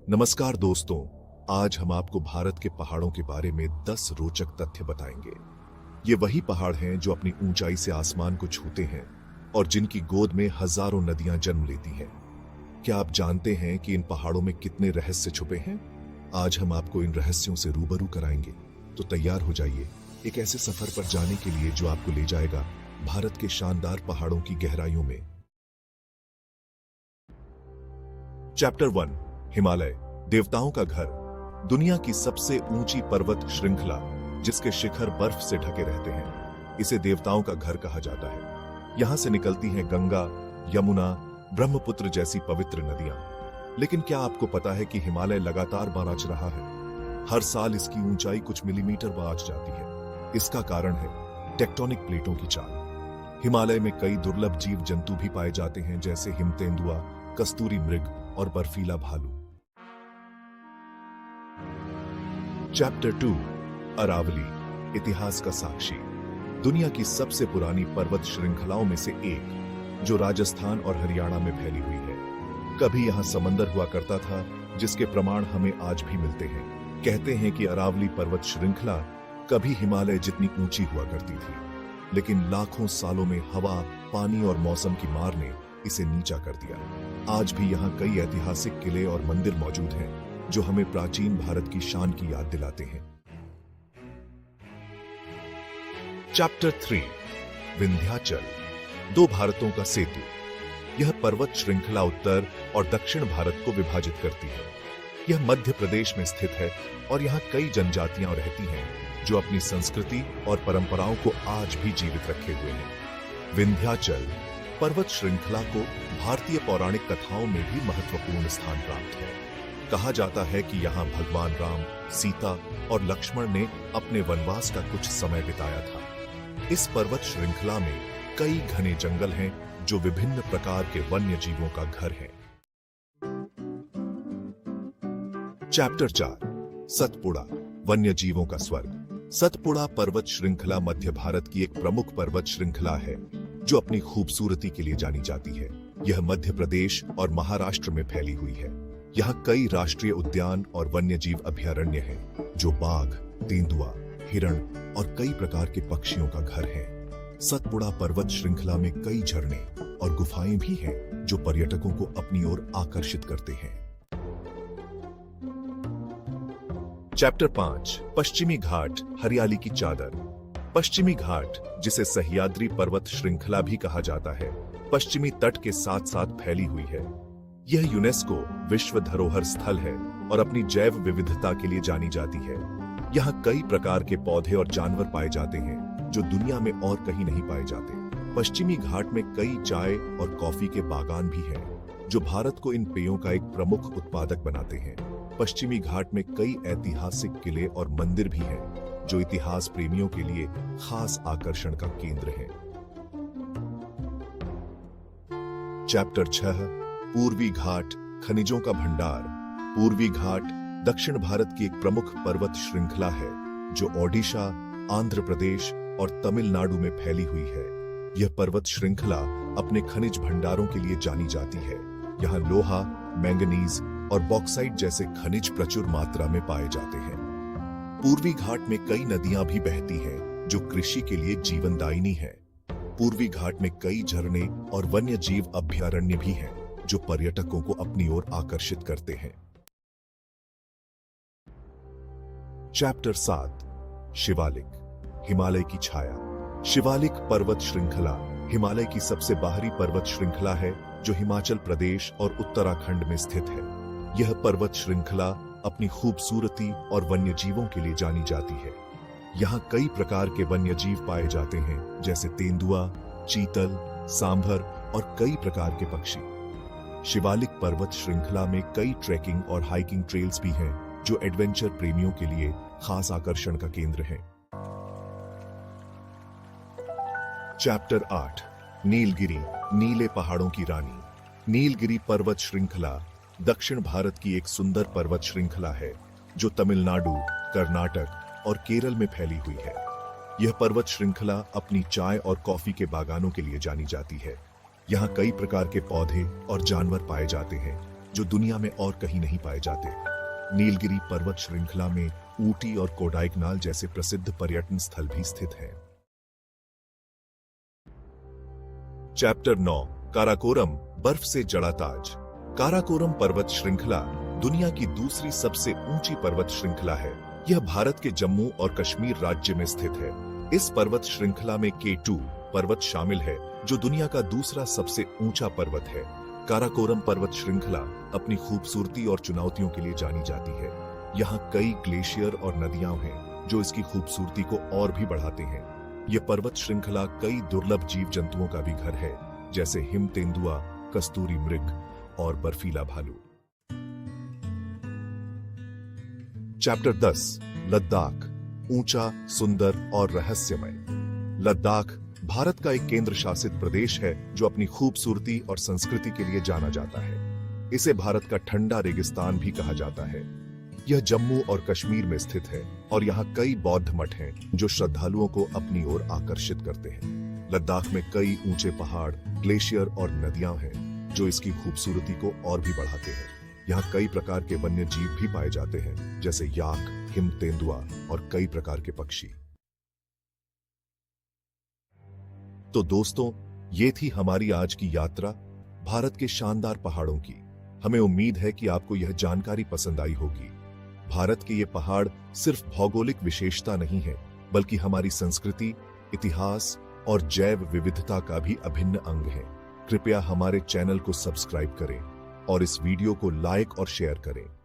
नमस्कार दोस्तों, आज हम आपको भारत के पहाड़ों के बारे में 10 रोचक तथ्य बताएंगे। ये वही पहाड़ हैं जो अपनी ऊंचाई से आसमान को छूते हैं और जिनकी गोद में हजारों नदियां जन्म लेती हैं। क्या आप जानते हैं कि इन पहाड़ों में कितने रहस्य छुपे हैं? आज हम आपको इन रहस्यों से रूबरू कराएंगे, तो तैयार हो जाइए एक ऐसे सफर पर जाने के लिए जो आपको ले जाएगा भारत के शानदार पहाड़ों की गहराइयों में। चैप्टर 1, हिमालय, देवताओं का घर। दुनिया की सबसे ऊंची पर्वत श्रृंखला जिसके शिखर बर्फ से ढके रहते हैं, इसे देवताओं का घर कहा जाता है। यहां से निकलती हैं गंगा, यमुना, ब्रह्मपुत्र जैसी पवित्र नदियां। लेकिन क्या आपको पता है कि हिमालय लगातार बाराच रहा है? हर साल इसकी ऊंचाई कुछ मिलीमीटर बाराच जाती है। इसका कारण है टेक्टोनिक प्लेटों की चाल। हिमालय में कई दुर्लभ जीव जंतु भी पाए जाते हैं, जैसे हिमतेंदुआ, कस्तूरी मृग और बर्फीला भालू। चैप्टर 2, अरावली, इतिहास का साक्षी। दुनिया की सबसे पुरानी पर्वत श्रृंखलाओं में से एक, जो राजस्थान और हरियाणा में फैली हुई है। कभी यहां समंदर हुआ करता था, जिसके प्रमाण हमें आज भी मिलते हैं। कहते हैं कि अरावली पर्वत श्रृंखला कभी हिमालय जितनी ऊंची हुआ करती थी, लेकिन लाखों सालों में हवा, पानी और मौसम की मार ने इसे नीचा कर दिया। आज भी यहाँ कई ऐतिहासिक किले और मंदिर मौजूद हैं, जो हमें प्राचीन भारत की शान की याद दिलाते हैं। चैप्टर 3, विंध्याचल, दो भारतों का सेतु। यह पर्वत श्रृंखला उत्तर और दक्षिण भारत को विभाजित करती है। यह मध्य प्रदेश में स्थित है और यहाँ कई जनजातियां रहती हैं, जो अपनी संस्कृति और परंपराओं को आज भी जीवित रखे हुए हैं। विंध्याचल पर्वत श्रृंखला को भारतीय पौराणिक कथाओं में भी महत्वपूर्ण स्थान प्राप्त है। कहा जाता है कि यहाँ भगवान राम, सीता और लक्ष्मण ने अपने वनवास का कुछ समय बिताया था। इस पर्वत श्रृंखला में कई घने जंगल हैं, जो विभिन्न प्रकार के वन्य जीवों का घर हैं। चैप्टर 4, सतपुड़ा, वन्य जीवों का स्वर्ग। सतपुड़ा पर्वत श्रृंखला मध्य भारत की एक प्रमुख पर्वत श्रृंखला है, जो अपनी खूबसूरती के लिए जानी जाती है। यह मध्य प्रदेश और महाराष्ट्र में फैली हुई है। यहाँ कई राष्ट्रीय उद्यान और वन्यजीव अभयारण्य हैं, जो बाघ, तेंदुआ, हिरण और कई प्रकार के पक्षियों का घर है। सतपुड़ा पर्वत श्रृंखला में कई झरने और गुफाएं भी हैं, जो पर्यटकों को अपनी ओर आकर्षित करते हैं। चैप्टर 5, पश्चिमी घाट, हरियाली की चादर। पश्चिमी घाट, जिसे सह्याद्री पर्वत श्रृंखला भी कहा जाता है, पश्चिमी तट के साथ साथ फैली हुई है। यह यूनेस्को विश्व धरोहर स्थल है और अपनी जैव विविधता के लिए जानी जाती है। यहाँ कई प्रकार के पौधे और जानवर पाए जाते हैं, जो दुनिया में और कहीं नहीं पाए जाते। पश्चिमी घाट में कई चाय और कॉफी के बागान भी हैं, जो भारत को इन पेयों का एक प्रमुख उत्पादक बनाते हैं। पश्चिमी घाट में कई ऐतिहासिक किले और मंदिर भी हैं, जो इतिहास प्रेमियों के लिए खास आकर्षण का केंद्र है। चैप्टर 6, पूर्वी घाट, खनिजों का भंडार। पूर्वी घाट दक्षिण भारत की एक प्रमुख पर्वत श्रृंखला है, जो ओडिशा, आंध्र प्रदेश और तमिलनाडु में फैली हुई है। यह पर्वत श्रृंखला अपने खनिज भंडारों के लिए जानी जाती है। यहाँ लोहा, मैंगनीज और बॉक्साइट जैसे खनिज प्रचुर मात्रा में पाए जाते हैं। पूर्वी घाट में कई नदियां भी बहती हैं, जो कृषि के लिए जीवनदायिनी है। पूर्वी घाट में कई झरने और वन्य जीव अभयारण्य भी हैं, जो पर्यटकों को अपनी ओर आकर्षित करते हैं। चैप्टर 7, शिवालिक, हिमालय की छाया। शिवालिक पर्वत श्रृंखला हिमालय की सबसे बाहरी पर्वत श्रृंखला है, जो हिमाचल प्रदेश और उत्तराखंड में स्थित है। यह पर्वत श्रृंखला अपनी खूबसूरती और वन्य जीवों के लिए जानी जाती है। यहाँ कई प्रकार के वन्य जीव पाए जाते हैं, जैसे तेंदुआ, चीतल, सांभर और कई प्रकार के पक्षी। शिवालिक पर्वत श्रृंखला में कई ट्रैकिंग और हाइकिंग ट्रेल्स भी हैं, जो एडवेंचर प्रेमियों के लिए खास आकर्षण का केंद्र हैं। चैप्टर 8, नीलगिरी, नीले पहाड़ों की रानी। नीलगिरी पर्वत श्रृंखला दक्षिण भारत की एक सुंदर पर्वत श्रृंखला है, जो तमिलनाडु, कर्नाटक और केरल में फैली हुई है। यह पर्वत श्रृंखला अपनी चाय और कॉफी के बागानों के लिए जानी जाती है। यहाँ कई प्रकार के पौधे और जानवर पाए जाते हैं, जो दुनिया में और कहीं नहीं पाए जाते। नीलगिरी पर्वत श्रृंखला में ऊटी और कोडाइकनाल जैसे प्रसिद्ध पर्यटन स्थल भी स्थित हैं। चैप्टर 9 काराकोरम, बर्फ से जड़ा ताज। काराकोरम पर्वत श्रृंखला दुनिया की दूसरी सबसे ऊंची पर्वत श्रृंखला है। यह भारत के जम्मू और कश्मीर राज्य में स्थित है। इस पर्वत श्रृंखला में K2 पर्वत शामिल है, जो दुनिया का दूसरा सबसे ऊंचा पर्वत है। काराकोरम पर्वत श्रृंखला अपनी खूबसूरती और चुनौतियों के लिए जानी जाती है। यहाँ कई ग्लेशियर और नदियां हैं जो इसकी खूबसूरती को और भी बढ़ाते हैं। यह पर्वत श्रृंखला कई दुर्लभ जीव जंतुओं का भी घर है, जैसे हिम तेंदुआ, कस्तूरी मृग और बर्फीला भालू। चैप्टर 10 लद्दाख, ऊंचा, सुंदर और रहस्यमय। लद्दाख भारत का एक केंद्र शासित प्रदेश है जो अपनी खूबसूरती और संस्कृति के लिए जाना जाता है। इसे भारत का ठंडा रेगिस्तान भी कहा जाता है। यह जम्मू और कश्मीर में स्थित है और यहाँ कई बौद्ध मठ हैं जो श्रद्धालुओं को अपनी ओर आकर्षित करते हैं। लद्दाख में कई ऊंचे पहाड़, ग्लेशियर और नदियां हैं जो इसकी खूबसूरती को और भी बढ़ाते हैं। यहाँ कई प्रकार के वन्य जीव भी पाए जाते हैं, जैसे याक, हिम तेंदुआ और कई प्रकार के पक्षी। तो दोस्तों, ये थी हमारी आज की यात्रा भारत के शानदार पहाड़ों की। हमें उम्मीद है कि आपको यह जानकारी पसंद आई होगी। भारत के ये पहाड़ सिर्फ भौगोलिक विशेषता नहीं है, बल्कि हमारी संस्कृति, इतिहास और जैव विविधता का भी अभिन्न अंग है। कृपया हमारे चैनल को सब्सक्राइब करें और इस वीडियो को लाइक और शेयर करें।